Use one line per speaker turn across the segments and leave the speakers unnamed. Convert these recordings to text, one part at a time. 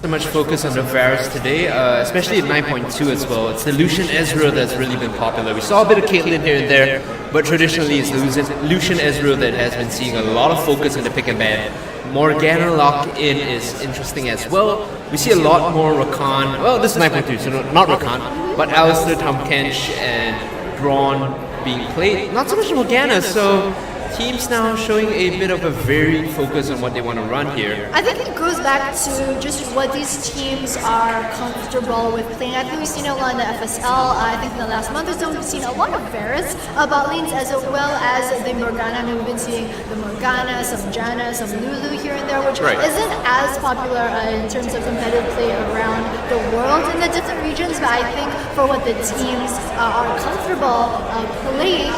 So much focus on the Varus today, especially at 9.2 as well. It's the Lucian Ezreal that's really been popular. We saw a bit of Caitlyn here and there, but traditionally it's Lucian Ezreal that has been seeing a lot of focus in the pick and ban. Morgana lock-in is interesting as well. We see a lot more Rakan, well this is 9.2, so not Rakan, but Alistar, Tahm Kench and Braun being played. Not so much Morgana, so teams now showing a bit of a varied focus on what they want to run here.
I think it goes back to just what these teams are comfortable with playing. I think we've seen a lot in the FSL. I think in the last month or so we've seen a lot of Varus bot lanes as well as the Morgana. I mean, we've been seeing the Morgana, some Janna, some Lulu here and there, which isn't as popular in terms of competitive play around the world in the different regions, but I think for what the teams are comfortable playing,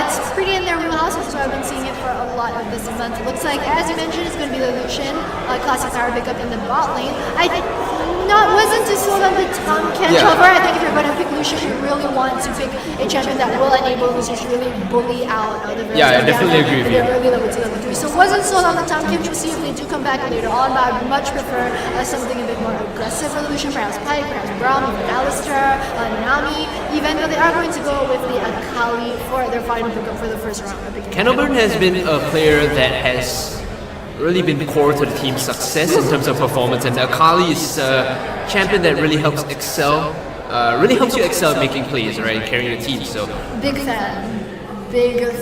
it's pretty in their wheelhouse, so I've been seeing it for a lot of this month. It looks like, as you mentioned, it's going to be the Lucian classic power pickup in the bot lane. I wasn't too sold on the Tahm Kench cover. I think if you're going to pick Lucian, you really want to pick a champion that will enable Lucian to really bully out the Varus.
Yeah, I definitely agree with you.
Early level 2, level 3. So wasn't sold on the Tahm Kench. We'll see if they do come back later on, but I would much prefer something a bit more aggressive for Lucian, perhaps Pyke, perhaps Braum, even Alistar, Nami, even though they are going to go with the Akali for their final pickup for the first round.
Kenilburn has been a player that has really been core to the team's success in terms of performance, and Akali is a champion that really helps excel, really helps you excel at making plays, right, and carrying the team. So
big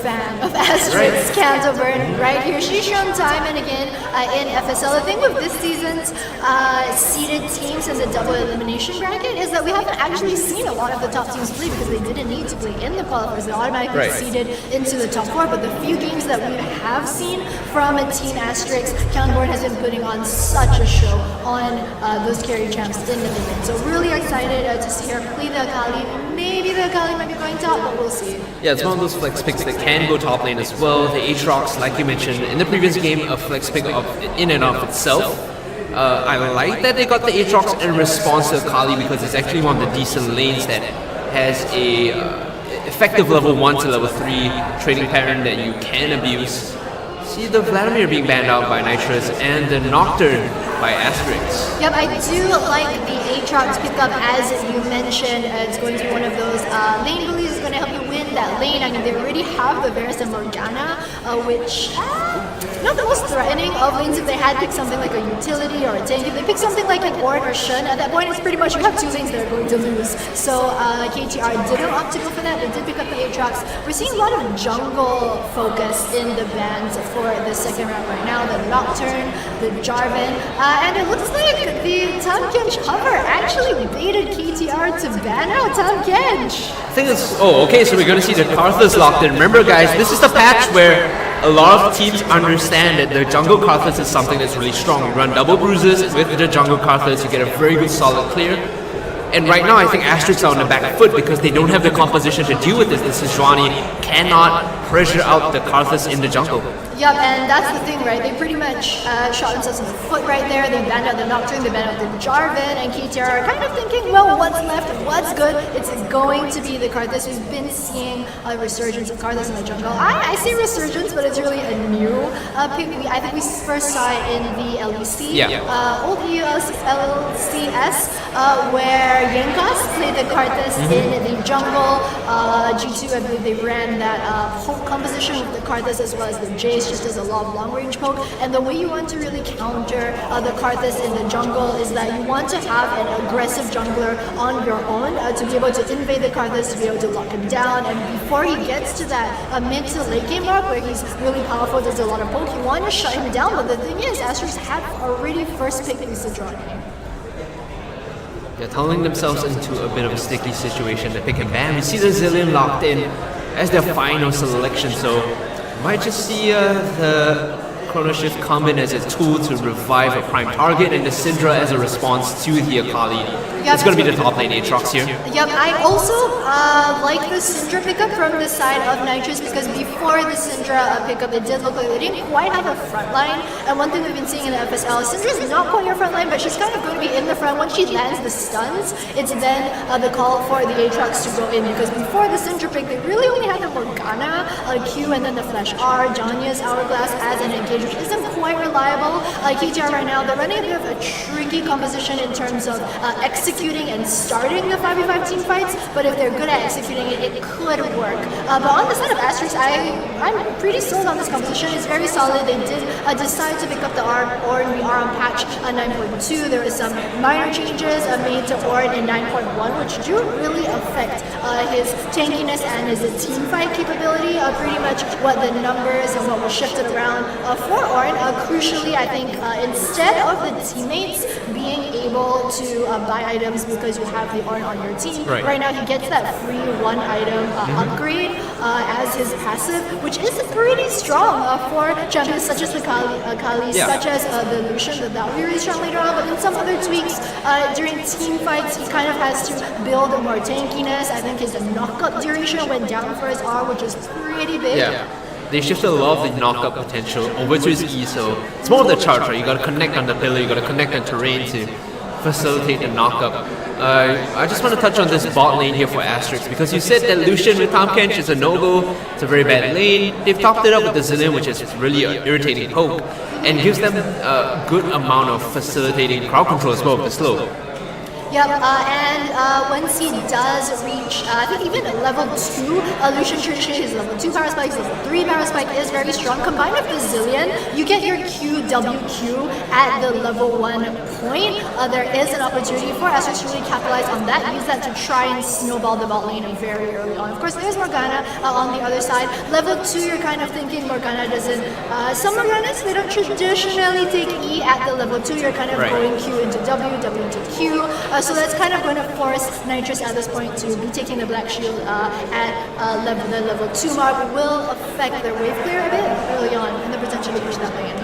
fan of Asterisk Kenilburn right here. She's shown time and again in FSL. The thing with this season's seeded teams in the double elimination bracket is that we haven't actually seen a lot of the top teams play because they didn't need to play in the qualifiers. They automatically seeded into the top 4, but the few games that we have seen from Team Asterisk, Kenilburn has been putting on such a show on those carry champs in the event. So really excited to see her play the Akali. Maybe the Akali might be going top, but we'll see.
Yeah, it's one of those flex picks that can go top lane as well. The Aatrox, like you mentioned in the previous game, a flex pick in and of itself. I like that they got the Aatrox in response to Akali because it's actually one of the decent lanes that has a effective level 1 to level 3 trading pattern that you can abuse. See the Vladimir being banned out by Knightress and the Nocturne by Asterisk.
Yep, I do like the Aatrox pickup, as you mentioned. It's going to be one of those lane bullies. It's going to help you win that lane. I mean, they already have the Varus and Morgana, which not the most threatening of lanes. If they had picked something like a utility or a tank, if they picked something like an Ord or Shun, at that point it's pretty much you have 2 lanes that are going to lose. So KTR didn't opt to go for that. They did pick up the Aatrox. We're seeing a lot of jungle focus in the bans for the second round right now. The Nocturne, the Jarvan, and it looks like the Tahm Kench cover actually baited KTR to ban out Tahm Kench.
I think it's, okay, so we're going to see the Karthus locked in. Remember guys, this is the patch where a lot of teams understand that the jungle Karthus is something that's really strong. You run double bruises with the jungle Karthus, you get a very good solid clear. And right now I think Asterisk are on the back foot because they don't have the composition to deal with this. The Sejuani cannot pressure out the Karthus in the jungle.
Yep, and that's the thing, right? They pretty much shot themselves in the foot right there. They banned out the Nocturne, they banned out the Jarvan, and KTR are kind of thinking, well, what's left, what's good? It's going to be the Karthus. We've been seeing a resurgence of Karthus in the jungle. I say resurgence, but it's really a new pick. I think we first saw it in the LEC, old LCS, where Yankos played the Karthus in the jungle. G2, I believe they ran that whole composition with the Karthus as well as the Jace, just as a lot of long-range poke. And the way you want to really counter the Karthus in the jungle is that you want to have an aggressive jungler on your own to be able to invade the Karthus, to be able to lock him down. And before he gets to that mid to late game mark where he's really powerful, there's a lot of poke, you want to shut him down. But the thing is, Asterisk had already first picked the Sejuani.
They're tunneling themselves into a bit of a sticky situation. They pick and ban. We see the Zilean locked in as their final selection, so might just see the Chrono Shift come in as a tool to revive a prime target, and the Syndra as a response to the Akali. It's going to be the top lane Aatrox here.
Yep, I also like the Syndra pickup from the side of Knightress because before the Syndra pickup, it did look like they didn't quite have a front line. And one thing we've been seeing in the FSL, Syndra's not quite your front line, but she's kind of going to be in the front. Once she lands the stuns, it's then the call for the Aatrox to go in, because before the Syndra pick, they really only had the Morgana, Q, and then the Flash R, Janya's Hourglass as an engagement engage, which isn't quite reliable. KTR right now, they're running a bit of a tricky composition in terms of executing and starting the 5v5 team fights, but if they're good at executing it, it could work. But on the side of Asterisk, I'm pretty sold on this composition. It's very solid. They did decide to pick up the Ornn. We are on patch 9.2. There is some minor changes made to Ornn in 9.1, which do really affect his tankiness and his team fight capability. Pretty much what the numbers and what was shifted around for Ornn. Crucially, I think instead of the teammates being able to buy items because you have the Ornn on your team, right now he gets that free 1 item upgrade as his passive, which is pretty strong for champions such as the Kali, such as the Lucian, that will be really strong later on, but in some other tweaks during team fights, he kind of has to build more tankiness. I think his knockup duration went down for his R, which is pretty big.
Yeah. They shifted a lot of the knockup potential over to his E, so it's more of the charge, right? You gotta connect on the pillar, you gotta connect on terrain to facilitate the knockup. I just want to touch on this bot lane here for Asterisk, because you said that Lucian with Tahm Kench is a no-go, it's a very bad lane. They've topped it up with the Zillion, which is really an irritating poke, and gives them a good amount of facilitating crowd control as well with the slow.
Yep, and once he does reach, I think even level 2, Lucian traditionally is level 2 power spike, level 3 power spike is very strong. Combined with the Zillion, you get your QWQ at the level 1 point. There is an opportunity for Asterisk to really capitalize on that, use that to try and snowball the bot lane very early on. Of course, there's Morgana on the other side. Level 2, you're kind of thinking Morgana doesn't, some Morganas, they don't traditionally take E at the level 2, you're kind of going Q into W, W into Q. So that's kind of going to force Knightress at this point to be taking the Black Shield at the level 2 mark. Will affect their wave clear a bit early on and the potential to push that lane.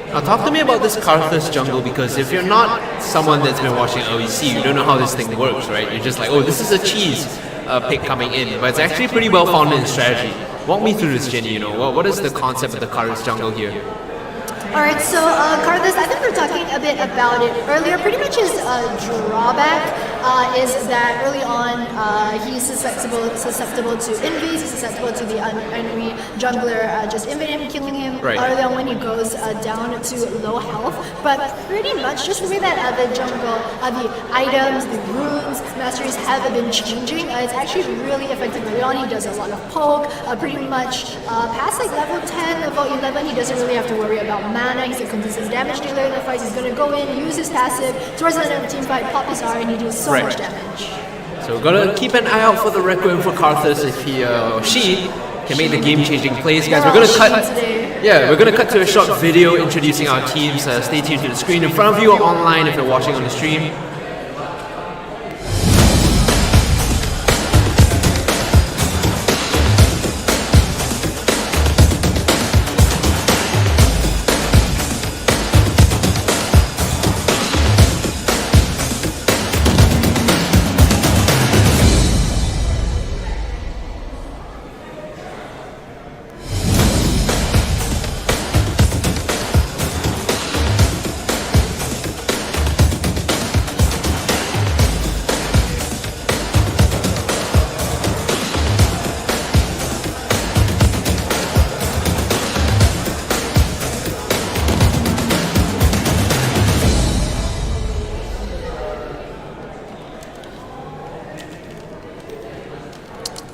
Now talk to me about this Karthus jungle, because if you're not someone that's been watching LEC, you don't know how this thing works, right? You're just like, oh, this is a cheese pick coming in, but it's actually pretty well founded in strategy. Walk me through this, Jenny, what is the concept of the Karthus jungle here?
Alright, so Karthus, I think we were talking a bit about it earlier. Pretty much his drawback is that early on he's susceptible to invis, he's susceptible to the enemy jungler just invading him, killing him early on when he goes down to low health. But pretty much just the way that the jungle, the items, the runes, masteries have been changing, it's actually really effective early on. He does a lot of poke, pretty much past like level 10, level 11, he doesn't really have to worry about mana. He's a consistent damage dealer in the fight. He's going to go in, use his passive towards the end of the team fight, pop his R, and he does so much damage.
So we're going to keep an eye out for the Requiem for Karthus if he or she can make the game-changing plays, guys. We're going to cut. We're going to cut to a short video introducing our teams. Stay tuned to the screen in front of you or online if you're watching on the stream.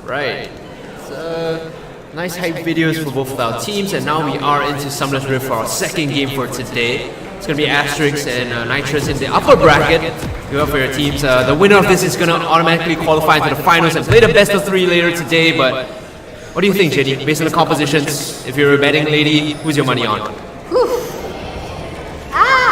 Right. So, nice hype videos for both of our teams, and now we are into Summoner's Rift for our second game for today. It's going to be Asterisk and Knightress in the upper bracket. You have for your teams. The winner of this is going to automatically qualify into the finals and play the best of 3 later today, but what do you think, Jenny? Based on the compositions, if you're a betting lady, who's your money on?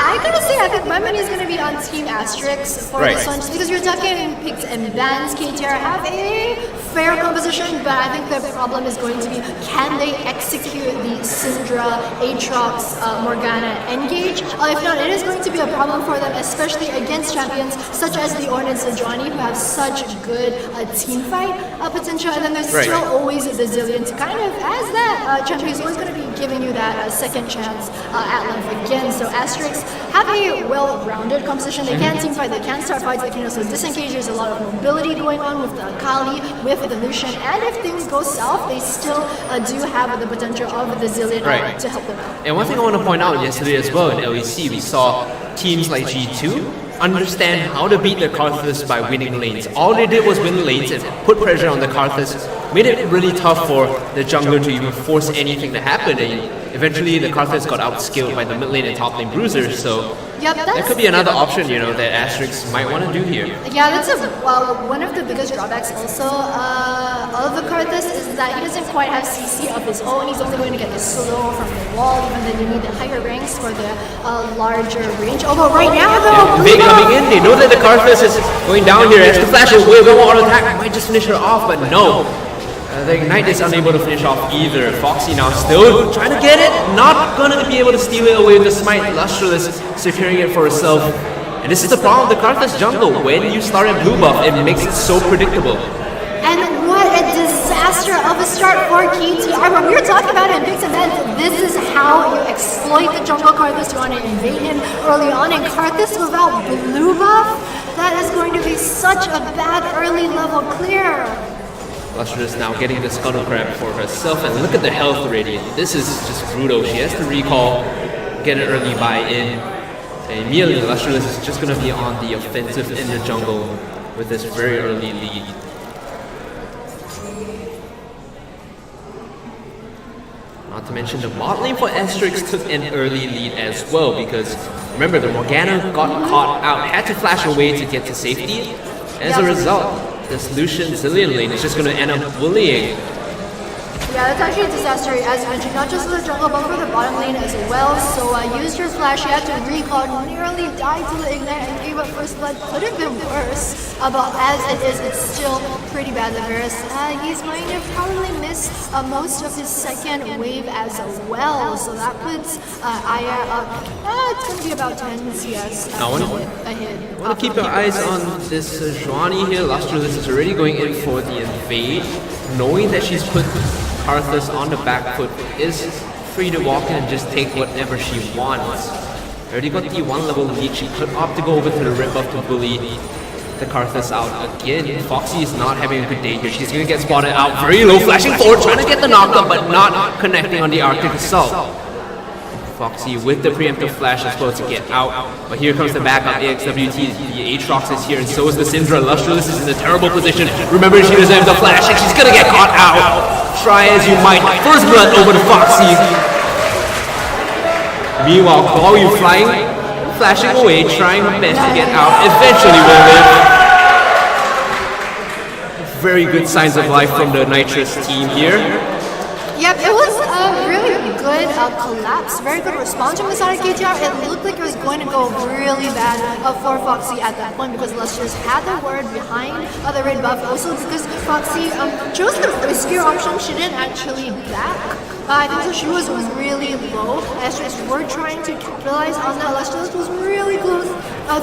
I gotta say, I think my money is gonna be on Team Asterisk for this one, just because you're talking picks and bans. KTR have a fair composition, but I think the problem is going to be, can they execute the Syndra, Aatrox, Morgana engage? If not, it is going to be a problem for them, especially against champions such as the Ornn and Sejuani, who have such good team fight potential, and then there's still always the Zillion to kind of, as that champion is always going to be giving you that second chance at life again. So Asterisk have a well-rounded composition. They can team fight, they can start fights, they can also disengage. There's a lot of mobility going on with the Kali, with the Lucian, and if things go south, they still do have the potential of the Zillion to help them out.
And one thing I want to point out yesterday as well in LEC, we saw teams like G2 understand how to beat the Karthus by winning lanes. All they did was win lanes and put pressure on the Karthus, made it really tough for the jungler to even force anything to happen. And eventually the Karthus got outskilled by the mid lane and top lane bruisers, so that could be another option, you know, that Asterisk might want to do here.
Yeah, that's one of the biggest drawbacks also of the Karthus is that he doesn't quite have CC of his own. He's only going to get the slow from the wall, even though they need the higher ranks for the larger range. Although right now though,
They coming in, they know that the Karthus is going down here, as the flash away, they won't auto attack, might just finish her off, but no. The Ignite is unable to finish off either. Foxy now still trying to get it, not gonna be able to steal it away with the smite. Lustreless securing it for herself. And this is the problem with the Karthus jungle. When you start at blue buff, it makes it so predictable.
And what a disaster of a start for KTR. When we were talking about it in Big's event, this is how you exploit the jungle Karthus. You want to invade him early on, and Karthus without blue buff, that is going to be such a bad early level clear.
Lustreless now getting the scuttle crab for herself, and look at the health radiant. This is just brutal. She has to recall, get an early buy-in. And immediately Lustreless is just going to be on the offensive in the jungle with this very early lead. Not to mention the bot lane for Asterisk took an early lead as well, because remember the Morgana got caught out, had to flash away to get to safety. As a result, this Lucian Zilean lane is just going to end up bullying.
Yeah, that's actually a disaster, as you mentioned, not just for the jungle, but for the bottom lane as well. So used her flash, she had to recall, nearly died to the Ignite and gave up first blood. Could have been worse, but as it is, it's still pretty bad. The Varus, he's going to probably miss most of his second wave as well. So that puts Aya up, it's going to be about 10 CS
I want to keep your eyes on this Joanie here. Lustreless is already going in for the invade, knowing that she's put Karthus on the back foot, is free to walk in and just take whatever she wants. Already got the 1 level lead. She could opt to go over to the red buff to bully the Karthus out again. Foxy is not having a good day here. She's gonna get spotted out very low, flashing forward, trying to get the knockup, but not connecting on the Arctic Assault. Foxy with the preemptive flash as well to get out, but here comes the backup AXWT. The Aatrox is here, and so is the Syndra. Lustreless is in a terrible position. Remember, she doesn't have the flash, and she's gonna get caught out. Try as you might. First blood over to Foxy. Meanwhile, Chloe flying, flashing away, trying her best to get out. Eventually will live. Very good signs of life from the Knightress team here.
Yep, it was a really good collapse, very good response from the side of KTR. It looked like it was going to go really bad for Foxy at that point, because Lustreless had the word behind the red buff. Also because Foxy chose the riskier option, she didn't actually back. I think so she was really low. Asterisk were trying to capitalize on that. Lustreless was really close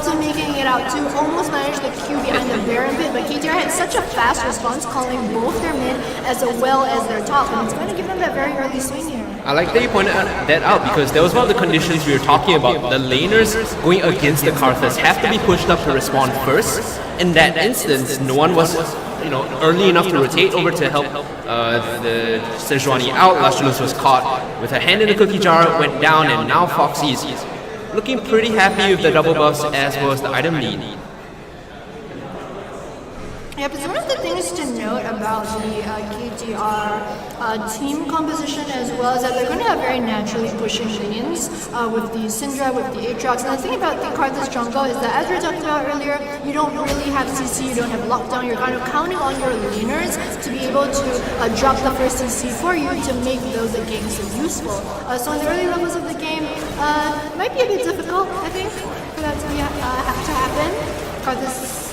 to making it out to almost manage the Q behind the Baron pit, but KTR had such a fast response, calling both their mid as well as their top, and it's going to give them that very early swing here.
I like that you pointed that out, because that was one of the conditions we were talking about. The laners going against the Karthus have to be pushed up to respond first. In that instance, no one was early enough to rotate over to help the Sejuani out. Lustreless was caught with her hand in the cookie jar, went down, and now Foxy is looking pretty happy with the double buffs as well as the item lead.
Yep, it's one of the things to note about the KTR team composition as well is that they're going to have very naturally pushing lanes with the Syndra, with the Aatrox. And the thing about the Karthus jungle is that, as we were talking about earlier, you don't really have CC, you don't have lockdown, you're kind of counting on your laners to be able to drop the first CC for you to make those games useful. So in the early levels of the game, it might be a bit difficult, I think, for that to have to happen. Karthus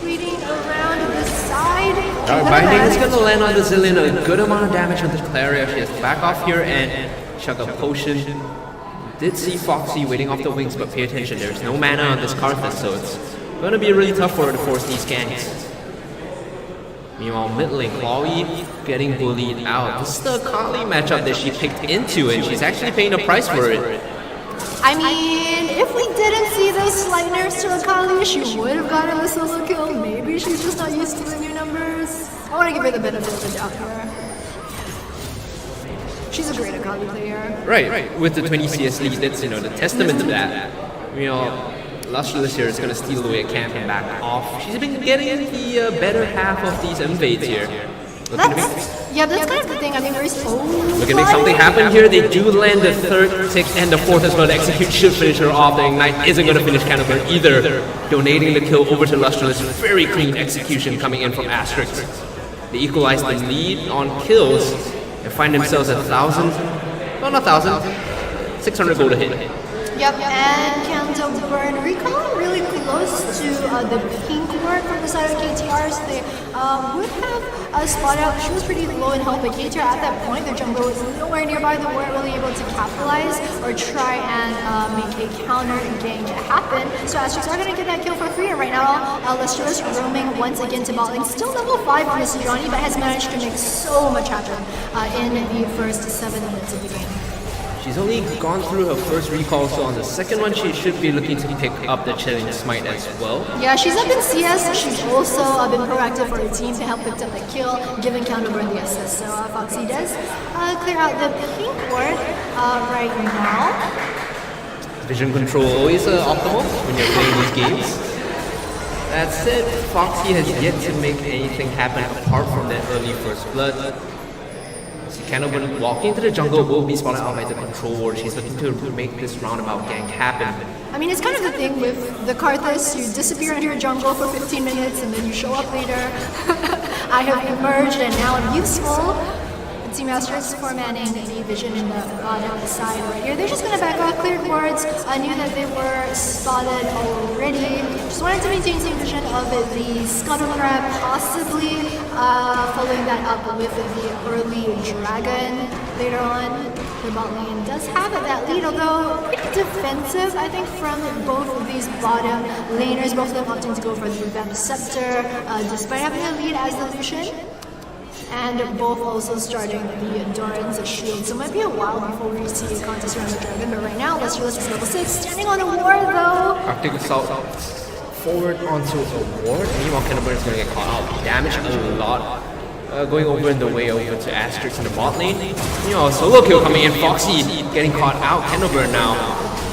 reading around the side.
Binding is going to land on the Zilean, a good amount of damage on the Claria. She has to back off here and chug a potion. Did see Foxy waiting off the wings, but pay attention, there's no mana on this Karthus, so it's going to be really tough for her to force these ganks. Meanwhile, mid lane, Chloe getting bullied out. This is the Kali matchup that she picked into, and she's actually paying a price for it.
I mean, if we didn't see those slight nerfs to Akali, she would have gotten a solo kill. Maybe she's just not used to the new numbers. I want to give her the benefit of the doubt here. she's a great Akali player.
Right. With the 20 CS lead, that's the testament to that. Lustreless here is going to steal away a camp and back off. She's been getting the better half of these invades here.
That's kind of the thing. I mean,
looking to make something happen here. They do land the third tick and the fourth as well. The execute should finish her off. The ignite isn't going to finish Cannibal either. Donating the kill over to Lustreless. Very clean execution coming in from Asterisk. They equalize the lead on kills and find themselves at 1,000. Well, not 1,000. 600 gold to hit.
Yep, and Candle Burn recall really close to the pink ward from the side of KTRs. They would have a spot out. She was pretty low in health, but KTR at that point, the jungle was nowhere nearby. They weren't really able to capitalize or try and make a counter gank happen. So Asterisk are going to get that kill for free. And right now, Lustreless roaming once again to bot lane. Still level 5 on this Johnny, but has managed to make so much happen in the first 7 minutes of the game.
She's only gone through her first recall, so on the second one she should be looking to pick up the Chilling Smite as well.
Yeah, she's up in CS. She's also been proactive for her team to help pick up the kill, giving Counterburn the assist. So Foxy does clear out the pink ward right now.
Vision control always optimal when you're playing these games. That said, Foxy has yet to make anything happen apart from that early first blood. Cannibal walking into the jungle will be spotted out by the control ward. She's looking to make this roundabout gank happen.
I mean, it's kind of the thing with the Karthus. You disappear into your jungle for 15 minutes and then you show up later. I have emerged and now I'm useful. Team Asterisk formatting the vision in the down the side right here. They're just going to back off, cleared wards. I knew that they were spotted already. Just wanted to maintain some vision of the Scuttle Crab, possibly following that up with the early Dragon later on. The bot lane does have that lead, although pretty defensive, I think, from both of these bottom laners. Both of them opting to go for the Vamp Scepter, despite having a lead as the Lucian. And both also starting the Endurance Shield. So it might be a while before we see a contest around the Dragon, but right now, Lustreless is level 6, standing on a ward though.
Arctic Assault forward onto a ward. Meanwhile, Cannibal is going to get caught out. Damage a lot. Going over in the way over to Asterisk in the bot lane. Solo kill coming in. Foxy getting caught out. Cannibal now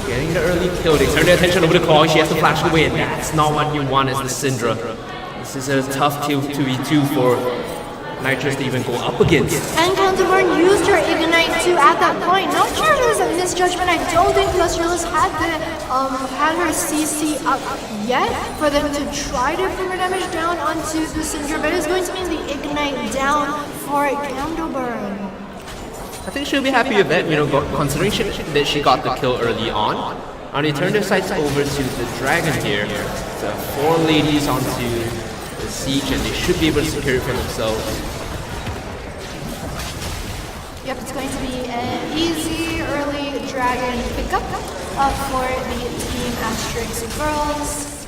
getting the early kill. They turn their attention over to Claw. She has to flash away, and that's not what you want as the Syndra. This is a tough 2v2 for Knightress to even go up against.
And Counterburn used her Ignite too at that point. Not sure if it was a misjudgment. I don't think Lustreless had her CC up yet for them to try to bring her damage down onto the Syndra, but it's going to mean the Ignite down for Counterburn.
I think she'll be happy with that, considering that she got the kill early on. And they turn their sights over to the Dragon here. So 4 ladies onto the siege, and they should be able to secure it for themselves.
Yep, it's going to be an easy early Dragon pickup for the Team Asterisk girls.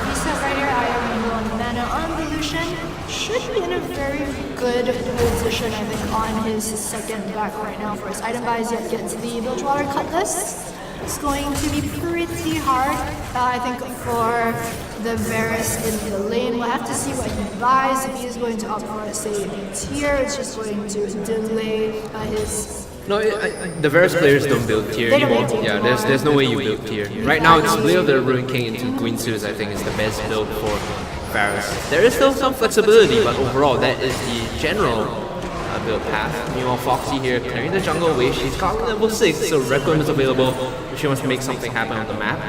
Reset right here. I am low on mana on the Lucian. Should be in a very good position, I think, on his second back right now for his item buys. Yet gets the Bilgewater Cutlass. It's going to be pretty hard, I think, for the Varus in the lane. We'll have to see what he buys. If he is going to opt for, say, a tier, it's just going to delay his...
No, the Varus players don't build tier anymore. Yeah, there's no way you build tier. Right now, it's Blade of the Ruin King into Guinsoo's, I think, is the best build for Varus. There is still some flexibility, but overall, that is the general build path. Meanwhile, Foxy here clearing the jungle away. She's got level 6, so Requiem is available if she wants to make something happen on the map.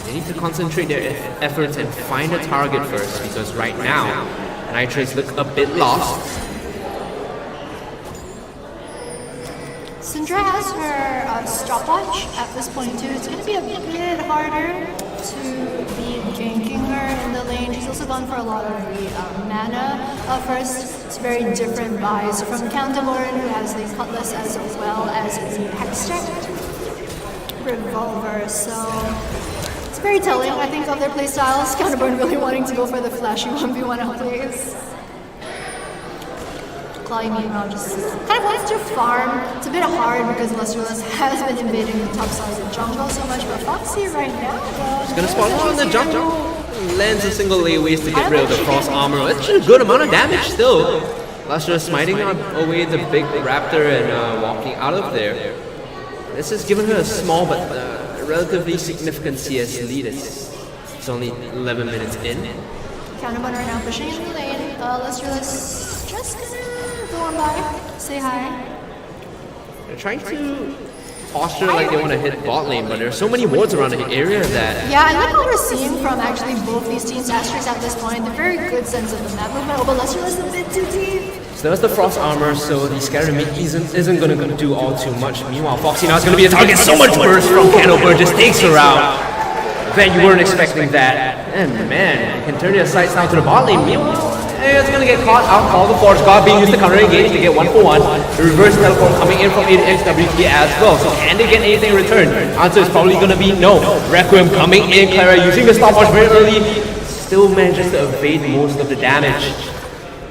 They need to concentrate their efforts and find a target first, because right now, Knightress look a bit lost.
Syndra has her stopwatch at this point too. It's going to be a bit harder to be ganking her in the lane. She's also gone for a lot of the mana. First, it's very different buys from Counterburn, who has the Cutlass as well as the Hextech Revolver. So it's very telling, I think, of their playstyles. Counterburn really wanting to go for the flashy 1v1 outplays. Meanwhile, just kind of wants to farm. It's a bit hard because Lustreless has been invading the top side of the jungle so much, but Foxy right now,
she's gonna spawn on the jungle, lands a single layways to get rid of the cross armor. It's a good amount of damage still. Lustrous smiting away the big raptor and walking out of there. This has given her a small but relatively significant CS lead. It's only 11 minutes in.
Counterbun right now pushing in the lane. Lustrous just gonna go on by, say hi.
They're trying to posture like they want to hit bot lane, but there's so many wards around the area that...
Yeah, I like what we're seeing from actually both these teams. Asterisk at this point, the very good sense of the map movement. Oh, but Lustrous is a bit too deep.
So there's the Frost Armor, so the Scatter Meat isn't going to do all too much. Meanwhile, Foxy now is going to be a target. So much burst from Candleburn just takes her out. Ben, you weren't expecting that. And man, you can turn your sights now to the bot lane. Meanwhile, it's going to get caught out. All the Forge God being used to counter engage to get 1-for-1. The reverse teleport coming in from XWP as well. So can they get anything in return? Answer is probably going to be no. Requiem coming in. Clara using the stopwatch very early. Still manages to evade most of the damage.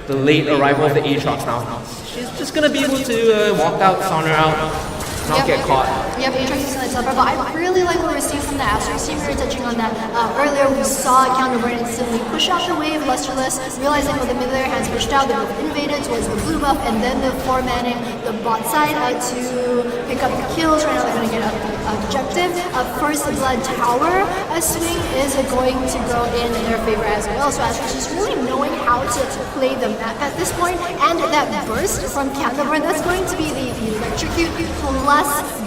The late arrival of the Aatrox now. She's just going to be able to walk out, sauna out, not get caught.
Yep, Aatrox is going to teleport, but I really like what we're seeing from the Asterisk team. We were touching on that earlier. We saw Counterburn instantly push out the wave, Lustreless, realizing with the mid laner hands pushed out, they both invaded towards the blue buff, and then the 4-manning the bot side to pick up the kills. Right now they're going to get up the objective. First Blood Tower swing is going to go in their favor as well. So Asterisk is really knowing how to play the map at this point, and that burst from Counterburn, that's going to be the electrocute plus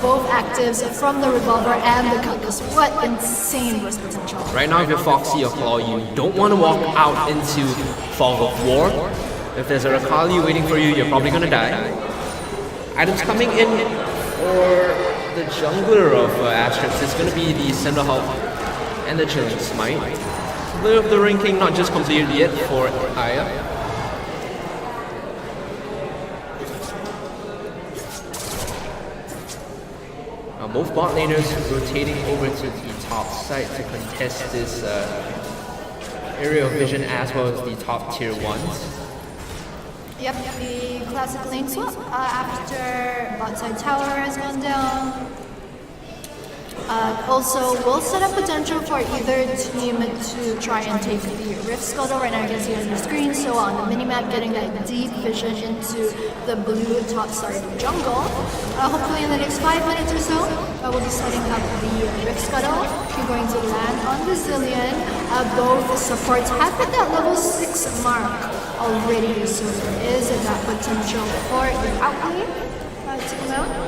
both actives from the Revolver and the Cutlass. What insane burst potential.
Right now, if you're Foxy or Claw, you don't want to walk out into Fog of War. If there's a Rakali waiting for you, you're probably going to die. Items coming in for the jungler of Asterisk is going to be the Cinder Hulk and the Chilling Smite. A bit of the ranking not just completed yet for Aya. Both bot laners rotating over to the top side to contest this area of vision as well as the top tier 1s.
Yep, the classic lane swap after bot side tower has gone down. Also, will set up potential for either team to try and take the Rift Scuttle. Right now you can see on the screen, so on the minimap getting that deep vision into the blue top side jungle. Hopefully in the next 5 minutes or so, we'll be setting up the Rift Scuttle. We're going to land on the Zillion. Both supports have hit that level 6 mark already, so there is that potential for the outplay.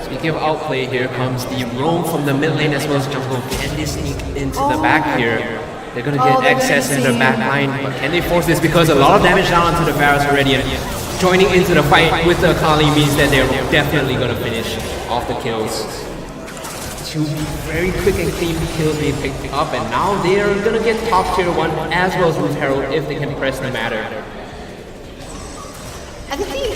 Speaking of outplay, here comes the roam from the mid lane as well as jungle. Can they sneak into the back here? They're going to get access in their back line, but can they force this? Because a lot of damage down onto the Varus already, and joining into the fight with the Akali means that they're definitely going to finish off the kills. 2 very quick and clean kills being picked up, and now they're going to get top tier 1 as well as Root Herald if they can press the matter.
I think the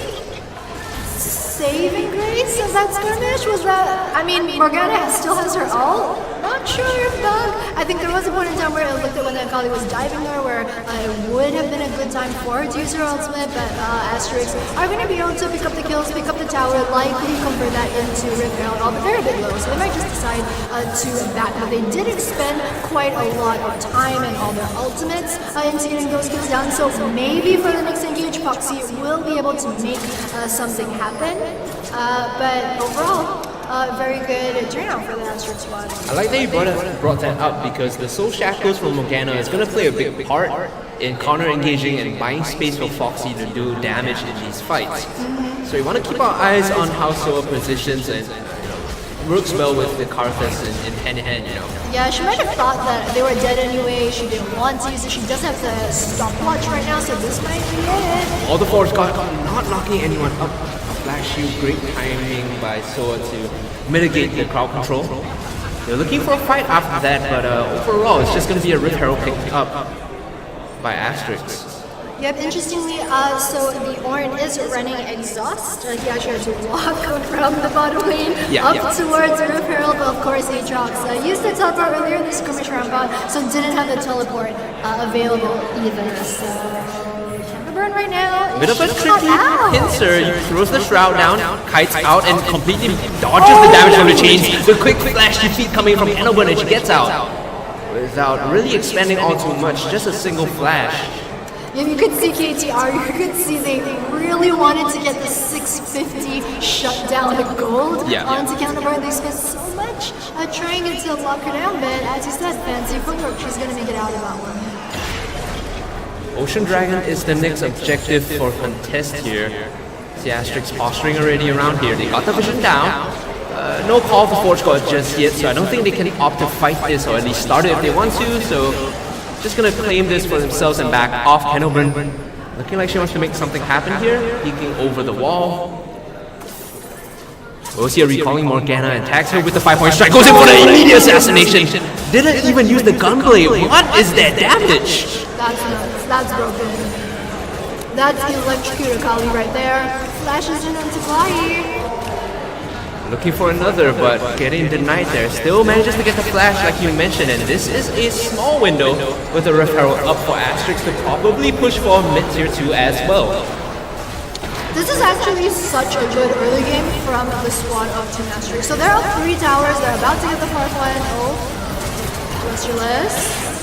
saving grace of that skirmish was that, I mean, Morgana still has her ult. Not sure if Doug. I think there was a point in time where it looked at when Akali was diving her, where it would have been a good time for her to use her ultimate, but Asterisk are going to be able to pick up the kills, pick up the tower, likely convert that into Rift Herald, but they're a bit low, so they might just decide to back. But they did expend quite a lot of time and all their ultimates into getting those kills down, so maybe for the next engage, Foxy will be able to make something happen. But overall, very good turnout for the Asterisk squad.
I like that you brought that up because the Soul Shackles from Morgana is going to play a big part in counter engaging and buying space for Foxy to do damage in these fights. So we want to keep our eyes on how Soa positions and works well with the Karthus in hand-to-hand,
Yeah, she might have thought that they were dead anyway. She didn't want to use it. She does have the stopwatch right now, so this might be it.
All the Forge God not knocking anyone up. Flash shield, great timing by Soa to mitigate the crowd control. They're looking for a fight after that, but overall it's just going to be a Rift Herald picked up by Asterisk.
Yep, interestingly, so the Ornn is running exhaust. He actually had to walk from the bottom lane towards the Rift Herald, but of course Aatrox used the teleport earlier in the skirmish round bot, so didn't have the teleport available either. So Burn right now.
Bit of a tricky pincer. He throws the shroud down, kites out, and completely dodges the damage from the chains. The quick flash defeat coming from Candleburn, and she gets out without really expanding all too much. Just a single flash.
You could see KTR, you could see they really wanted to get the 650 shut down the gold onto Counterburn. They spent so much trying to lock her down, but as you said, fancy footwork, she's going to make it out of that one.
Ocean Dragon is the next objective for contest here. See Asterisk posturing already around here. They got the vision down. No call for Forge God just yet, so I don't think they can opt to fight this, or at least start it if they want to, so just gonna claim this for themselves and back off. Counterburn looking like she wants to make something happen here, peeking over the wall. Osia recalling Morgana and tags her with the 5-point strike, goes in for the immediate assassination. Didn't even use the gunblade. What is that damage?
That's nuts. That's broken. That's electrocuted Kali right there. Flashes in onto Kali.
Looking for another, but getting denied there. Still manages to get the flash like you mentioned, and this is a small window with a referral up for Asterisk to probably push for mid-tier 2 as well.
This is actually such a good early game from the squad of Team Asterisk. So they're up 3 towers, they're about to get the 4th one. Oh, Lustreless.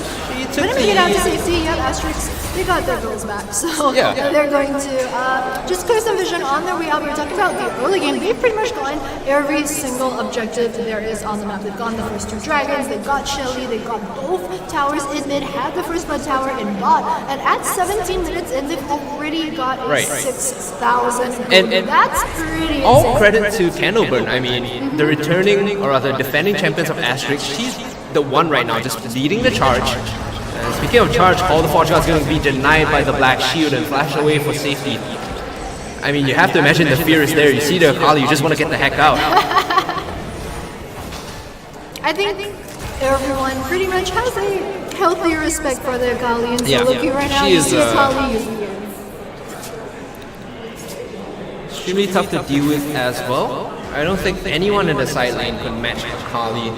Gonna make it out to safety. Yep, Asterisk, they got their goals back. So they're going to just clear some vision on their way out. We were talking about the early game. They've pretty much gone every single objective there is on the map. They've gone the first 2 dragons, they've got Shelly, they've got both towers in mid, had the first blood tower in bot, and at 17 minutes in, they've already got 6,000 gold. And that's pretty
all
insane.
credit to Candleburn. I mean, the returning, or rather defending champions of Asterisk, she's the one right now just leading the charge. Speaking of charge, all the Forge God's going to be denied by the Black Shield and flash away for safety. I mean, you have to imagine the fear is there. You see the Kali, you just want to get the heck out.
I think everyone pretty much has a healthy respect for their Kali, and so looking right now, you see Kali, you see it.
Extremely tough to deal with as well. I don't think anyone in the side lane could match Kali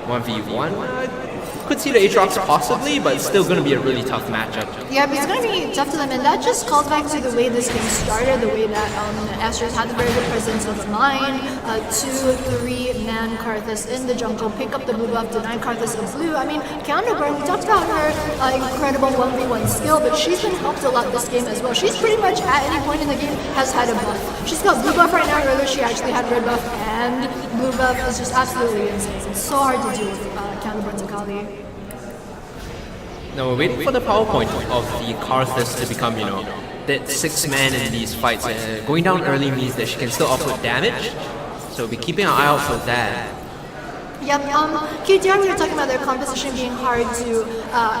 1v1. Could see the Aatrox possibly, but it's still going to be a really tough matchup.
Yeah, but it's going to be tough to them, and that just calls back to the way this game started, the way that Asterisk had the very good presence of mind, 2-3-man Karthus in the jungle, pick up the blue buff, deny Karthus of blue. I mean, Counterburn, we talked about her incredible 1v1 skill, but she's been helped a lot this game as well. She's pretty much at any point in the game has had a buff. She's got blue buff right now. Earlier she actually had red buff and blue buff. It's just absolutely insane. It's so hard to deal with Counterburn to Kali.
Now we're waiting for the PowerPoint of the Karthus to become, you know, that 6-man in these fights. Going down early means that she can still output damage, so we'll be keeping an eye out for that.
Yep, KTR, we were talking about their composition being hard to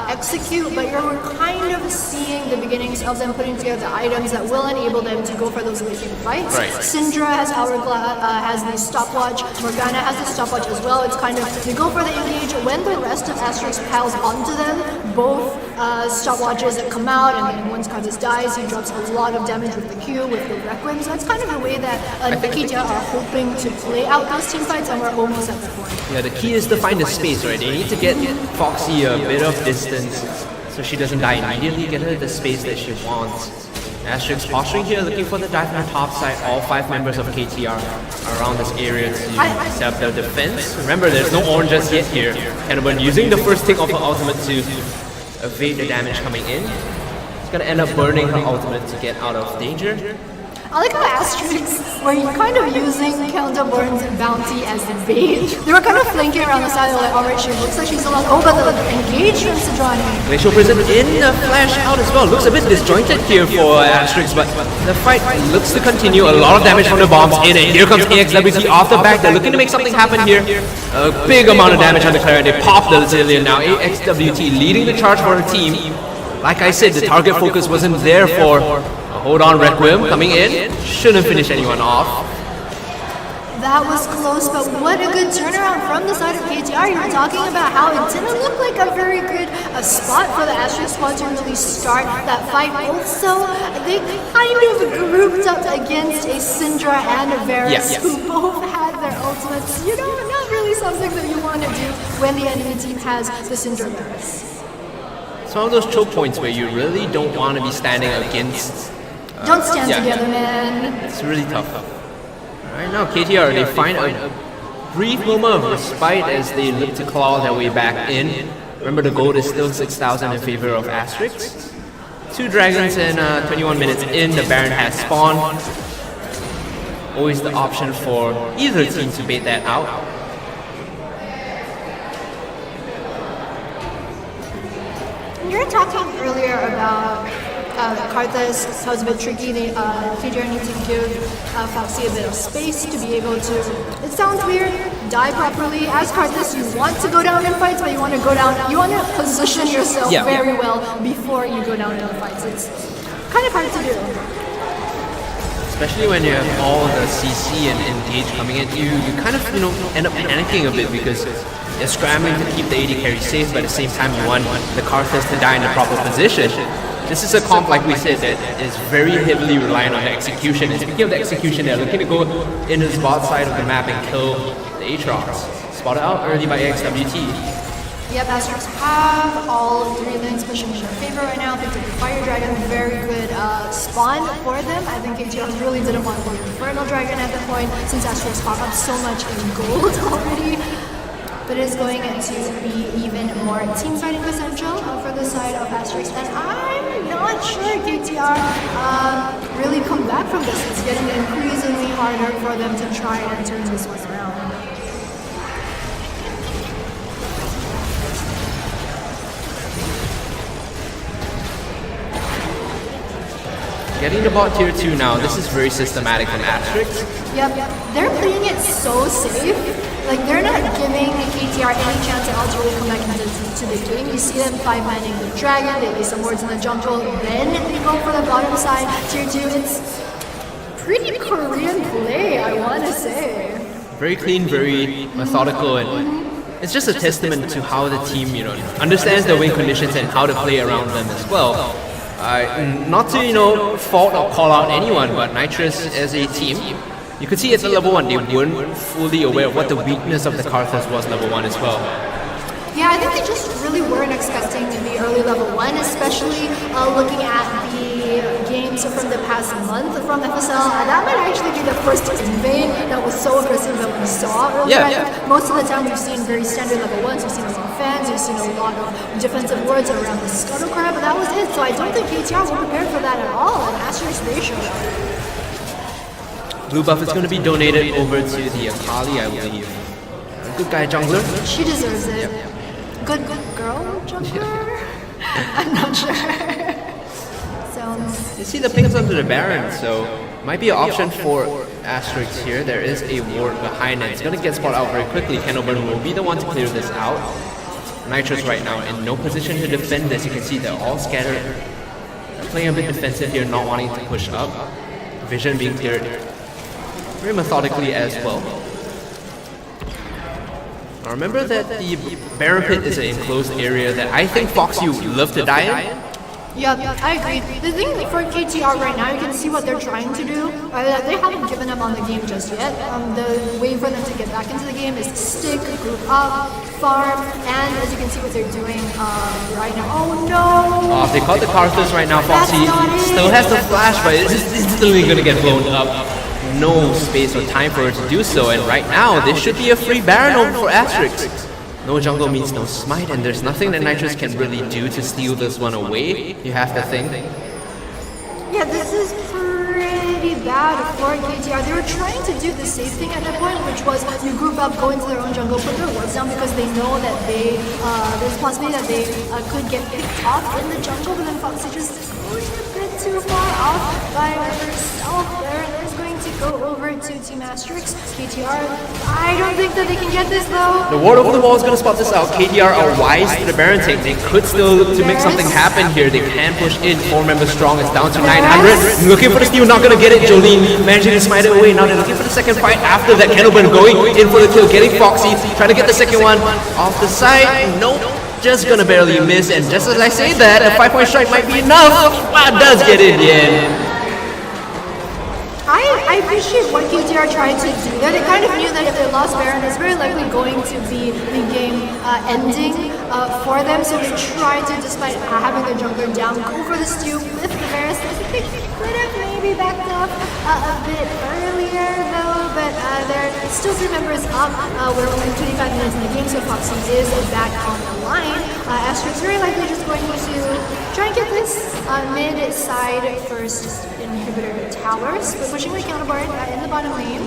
execute, but you're kind of seeing the beginnings of them putting together items that will enable them to go for those late game fights. Syndra has Hourglass, has the stopwatch, Morgana has the stopwatch as well. It's kind of, they go for the engage when the rest of Asterisk piles onto them, both stopwatches that come out, and then once Karthus dies, he drops a lot of damage with the Q, with the Requiem. So that's kind of the way that KTR are hoping to play out those team fights, and we're almost at the point.
Yeah, the key is to find the space, right? They need to get Foxy a bit of distance so she doesn't die immediately, get her the space that she wants. Asterisk posturing here, looking for the dive on the top side. All 5 members of KTR are around this area to set up their defense. Remember, there's no orange just yet here. Cannibal using the first tick of her ultimate to evade the damage coming in. She's gonna end up burning her ultimate to get out of danger.
I like how Asterisk were kind of using Counterburn's bounty as the bait. They were kind of flanking around the side, like, alright, she looks like she's alone. Oh, but the engagement to Johnny.
Glacial Prison in the flash out as well. Looks a bit disjointed here for Asterisk, but the fight looks to continue. A lot of damage from the bombs in, and here comes AXWT off the back. They're looking to make something happen here. A big amount of damage on the Clara, and they pop the Zillion now. AXWT leading the charge for her team. Like I said, the target focus wasn't there for hold on, Requiem coming in. Shouldn't finish anyone off.
That was close, but what a good turnaround from the side of KTR. You were talking about how it didn't look like a very good spot for the Asterisk squad to really start that fight. Also, they kind of grouped up against a Syndra and a Varus who both had their ultimates. You know, not really something that you want to do when the enemy team has the Syndra Varus.
Some of those choke points where you really don't want to be standing against.
Don't stand together, man.
It's really tough. Right now, KTR, they find a brief moment of respite as they look to claw their way back in. Remember, the gold is still 6,000 in favor of Asterisk. 2 dragons and 21 minutes in, the Baron has spawned. Always the option for either team to bait that out.
You were talking earlier about Karthus, how it's a bit tricky. KDR needs to give Foxy a bit of space to be able to, it sounds weird, die properly. As Karthus, you want to go down in fights, but you want to go down, you want to position yourself very well before you go down in the fights. It's kind of hard to do.
Especially when you have all the CC and engage coming at you, you kind of, end up panicking a bit because you're scrambling to keep the AD carry safe, but at the same time you want the Karthus to die in the proper position. This is a comp, like we said, that is very heavily reliant on the execution. And speaking of the execution, they're looking to go into the bot side of the map and kill the Aatrox. Spotted out early by XWT.
Yep, Asterisk have all 3 lanes pushing in their favor right now. Picked up the Fire Dragon, very good spawn for them. I think KTR really didn't want the Infernal Dragon at the point, since Asterisk caught up so much in gold already. But it is going to be even more team fighting potential for the side of Asterisk. And I'm not sure KTR really come back from this. It's getting increasingly harder for them to try and turn this one around.
Getting the bot tier 2 now, this is very systematic from Asterisk.
Yep, they're playing it so safe. Like, they're not giving KTR any chance at all to really come back into the game. You see them 5-manning the dragon, they lay some wards in the jungle, then they go for the bottom side, tier 2. It's pretty Korean play, I want to say.
Very clean, very methodical, and it's just a testament to how the team, understands the win conditions and how to play around them as well. Not to, fault or call out anyone, but Knightress as a team, you could see at the level 1, they weren't fully aware of what the weakness of the Karthus was level 1 as well.
Yeah, I think they just really weren't expecting the early level 1, especially looking at the games from the past month from FSL. That might actually be the first invade that was so aggressive that we saw earlier. I think most of the time we've seen very standard level 1s, we've seen a lot of fans, we've seen a lot of defensive wards around the Scuttle Crab, but that was it. So I don't think KTR were prepared for that at all, and Asterisk they showed up.
Blue buff is going to be donated over to the Akali, I believe. Good guy jungler.
She deserves it. Good girl jungler? I'm not sure. So
You see the pings under the Baron, so might be an option for Asterisk here. There is a ward behind it. It's going to get spotted out very quickly. Kenoburn will be the one to clear this out. Knightress right now in no position to defend this. You can see they're all scattered. They're playing a bit defensive here, not wanting to push up. Vision being cleared very methodically as well. Now remember that the Baron Pit is an enclosed area that I think Foxy would love to die in.
yeah, I agree. The thing for KTR right now, you can see what they're trying to do. They haven't given up on the game just yet. The way for them to get back into the game is to stick, group up, farm, and as you can see what they're doing right now. Oh no!
They caught the Karthus right now. Foxy still has the flash, but it's instantly going to get blown up. No space or time for her to do so, and right now this should be a free Baron over for Asterisk. No jungle means no smite, and there's nothing that Knightress can really do to steal this one away, you have to think.
Yeah, this is pretty bad for KTR. They were trying to do the safe thing at that point, which was you group up, go into their own jungle, put their wards down because they know that there's a possibility that they could get picked off in the jungle, but then Foxy just goes a bit too far off by herself there. There's going to go over to Team Asterisk. KTR, I don't think that they can get this though.
The ward over the wall is going to spot this out. KTR are wise to the Baron tank. They could still look to make something happen here. They can push in. 4 members strong. It's down to 900. Looking for the steal, not going to get it. Jolene managing to smite it away. Now they're looking for the second fight after that. Kenoburn going in for the kill, getting Foxy. Trying to get the second one off the side. Nope. Just gonna barely miss, and just as I say that, a 5-point strike might be enough. Does get it in.
I appreciate what KTR tried to do there. They kind of knew that if they lost Baron, it's very likely going to be the game ending for them. So they tried to, despite having their jungler down, go for the steal with the Varus. I think they could have maybe backed up a bit earlier though, but they're Still 3 members up. We're only 25 minutes in the game, so Foxy is back on the line. Asterisk very likely just going to try and get this mid-side first inhibitor towers. We're pushing the counterboard in the bottom lane.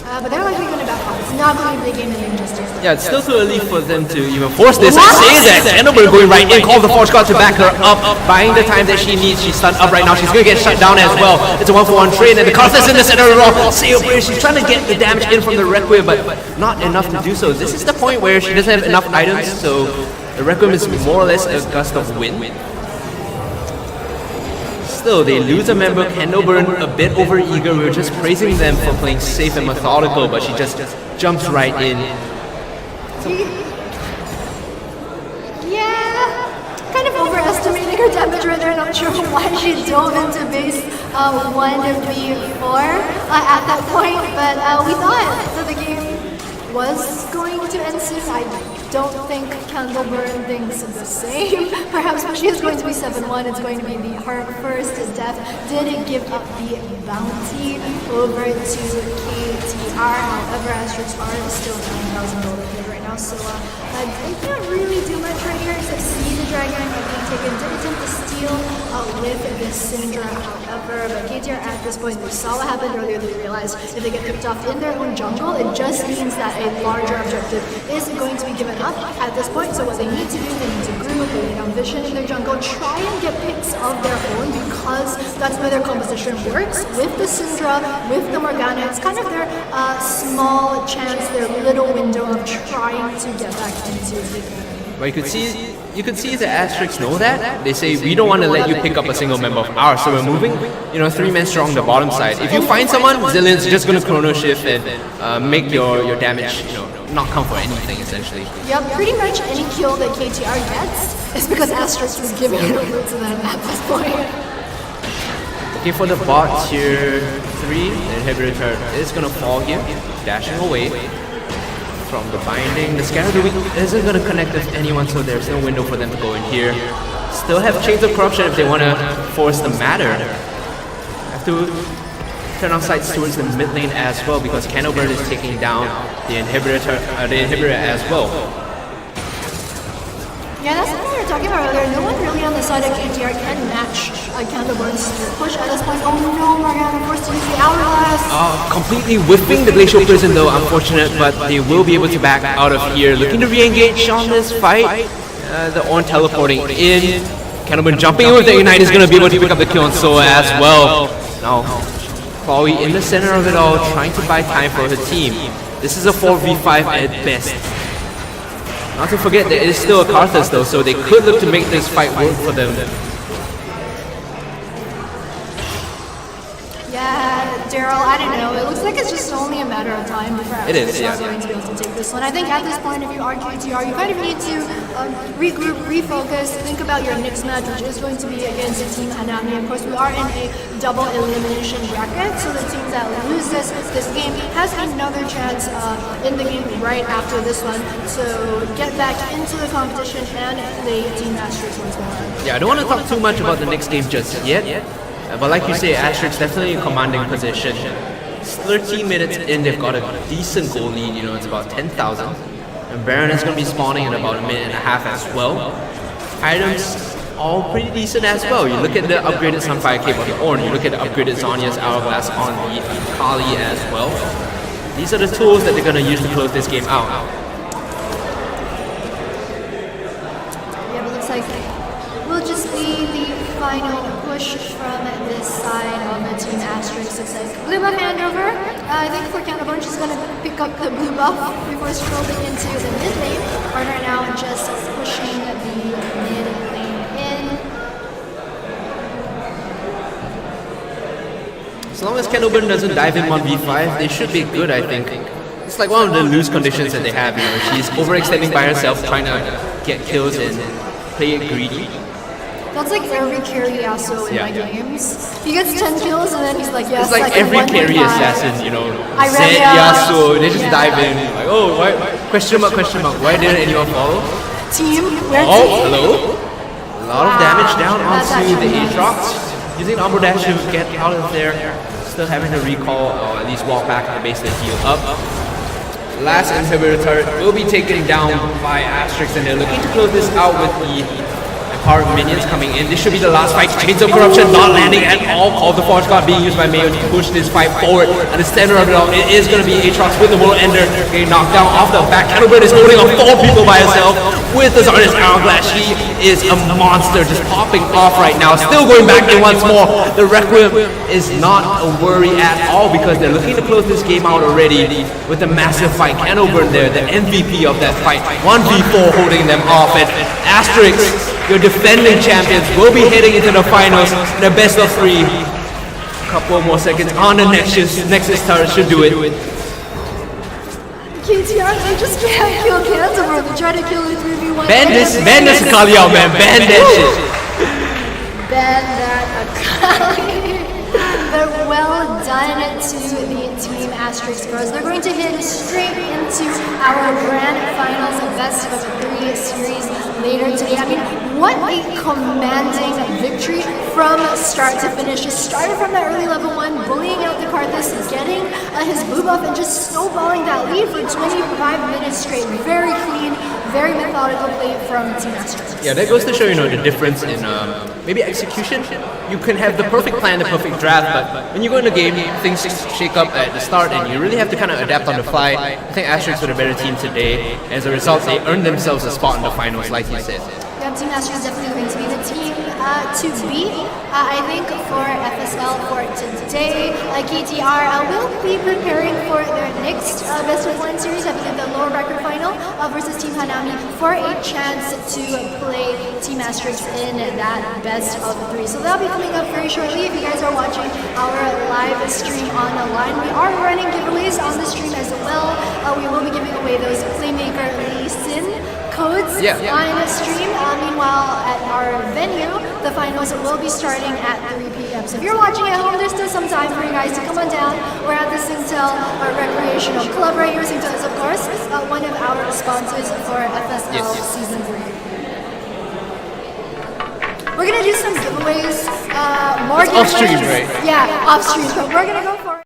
But they're likely going to back off. It's not going to be the game in just yet.
Yeah, it's still too early for them to even force this. I say that Candleburn going right in, call the Forge God to back her up, buying the time that she needs. She's stunned up right now. She's going to get shut down as well. It's a 1-for-1 trade, and the Knightress in the center of the roll. She's trying to get the damage in from the Requiem, but not enough to do so. This is the point where she doesn't have enough items, so the Requiem is more or less a gust of wind. Still, they lose a member. Candleburn a bit overeager. We were just praising them for playing safe and methodical, but she just jumps right in.
Yeah, kind of overestimating her damage right there. Not sure why she dove into base 1v4 at that point, but we thought that the game was going to end soon. I don't think Candleburn thinks the same. Perhaps when she is going to be 7-1, it's going to be her first death. Did give up the bounty over to KTR. However, Asterisk are still 9,000 gold ahead right now, so they can't really do much right here except see the dragon being taken. Did attempt to steal with the Syndra, however, but KTR at this point, they saw what happened earlier. They realized if they get picked off in their own jungle, it just means that a larger objective is going to be given up at this point. So what they need to do, they need to group, they need vision in their jungle, try and get picks of their own, because that's where their composition works. With the Syndra, with the Morgana, it's kind of their small chance, their little window of trying to get back into the game.
But you could see the Asterisks know that. They say, we don't want to let you pick up a single member of ours, so we're moving, 3 men strong the bottom side. If you find someone, Zillion's just going to chrono shift and make your damage, not count for anything, essentially.
Yep, pretty much any kill that KTR gets is because Asterisk was giving it over to them at this point.
Okay, for the bot tier 3, the inhibitor is going to fall here, dashing away from the binding. The Scatter isn't going to connect with anyone, so there's no window for them to go in here. Still have Chains of Corruption if they want to force the matter. Have to turn off sights towards the mid lane as well, because Candleburn is taking down the inhibitor as well.
Yeah, that's what we were talking about earlier. No one really on the side of KTR can match Candleburn's push at this point. Oh no, Morgana forced to use the Hourglass.
Completely whiffing the Glacial Prison though, unfortunate, but they will be able to back out of here. Looking to re-engage on this fight. The Ornn teleporting in. Candleburn jumping in with the Ignite is going to be able to pick up the kill on Soa as well. Now, Chloe in the center of it all, trying to buy time for her team. This is a 4v5 at best. Not to forget, there is still a Karthus though, so they could look to make this fight work for them.
Yeah, Daryl, I don't know. It looks like it's just only a matter of time before Asterisk is going to be able to take this one. I think at this point, if you are KTR, you kind of need to regroup, refocus, think about your next match, which is going to be against Team Hanami. Of course, we are in a double elimination bracket, so the team that loses this game has another chance in the game right after this one. So get back into the competition and play Team Asterisk once more.
Yeah, I don't want to talk too much about the next game just yet. But like you say, Asterisk definitely in commanding position. It's 13 minutes in, they've got a decent goal lead, it's about 10,000. And Baron is going to be spawning in about a minute and a half as well. Items, all pretty decent as well. You look at the upgraded Sunfire Cape on the Ornn, you look at the upgraded Zhonya's Hourglass on the Kali as well. These are the tools that they're going to use to close this game out.
Yeah, but it looks like will just be the final push from this side on the Team Asterisk. Looks like blue buff handover. I think for Candleburn, she's going to pick up the blue buff before strolling into the mid lane. Right now, just pushing the mid lane in.
As long as Candleburn doesn't dive in 1v5, they should be good, I think. It's like one of the loose conditions that they have. She's overextending by herself, trying to get kills and play it greedy.
That's like every carry Yasuo in my games. He gets 10 kills and then he's like, yes,
it's like every carry assassin, Zed, Yasuo, they just dive in. Like, oh, why? Question mark, why didn't anyone follow?
Team, where
hello? A lot of damage down onto the Aatrox. Using Umbro Dash to get out of there. Still having to recall, or at least walk back to the base to heal up. last inhibitor turret will be taken down by Asterisk, and they're looking to close this out with the empowered minions coming in. This should be the last fight. Chains of Corruption not landing at all. Call the Force Card being used by Mayo to push this fight forward. And the center of it all, it is going to be Aatrox with the World Ender getting knocked down off the back. Cannibal is holding up 4 people by herself with the Zardes Hourglass. She is a monster, just popping off right now. Still going back in once more. The Requiem is not a worry at all because they're looking to close this game out already with a massive fight. Cannibal there, the MVP of that fight. 1v4 holding them off. And Asterisk, your defending champions, will be heading into the finals in a best of 3. A couple more seconds on the Nexus turret should do it.
KTR, they just can't kill Canterbury. They try to kill it 3v1.
Ban this Akali out, man. Ban that shit.
Ban that Akali. But well done to the Team Asterisk girls. They're going to hit straight into our grand finals of best of 3 series later today. I mean, what a commanding victory from start to finish. Just started from that early level 1, bullying out the Karthus, getting his blue buff, and just snowballing that lead for 25 minutes straight. Very clean, very methodical play from Team Asterisk.
Yeah, that goes to show, the difference in maybe execution. You can have the perfect plan, the perfect draft, but when you go in the game, things shake up at the start, and you really have to kind of adapt on the fly. I think Asterisk were the better team today. As a result, they earned themselves a spot in the finals, like you said.
Yeah, Team Asterisk is definitely going to be the team to beat. I think for FSL for today, KTR will be preparing for their next best of 1 series. I believe the lower bracket final versus Team Hanami for a chance to play Team Asterisk in that best of 3. So that'll be coming up very shortly. If you guys are watching our live stream on the line, we are running giveaways on the stream as well. We will be giving away those Playmaker Lee Sin codes on stream. Meanwhile, at our venue, the finals will be starting at 3 p.m. So if you're watching at home, there's still some time for you guys to come on down. We're at the Singtel Recreational Club right here. Singtel is, of course, one of our sponsors for FSL Season 3. We're going to do some giveaways. More giveaways.
Off stream, right?
Yeah, off stream. But we're going to go for it.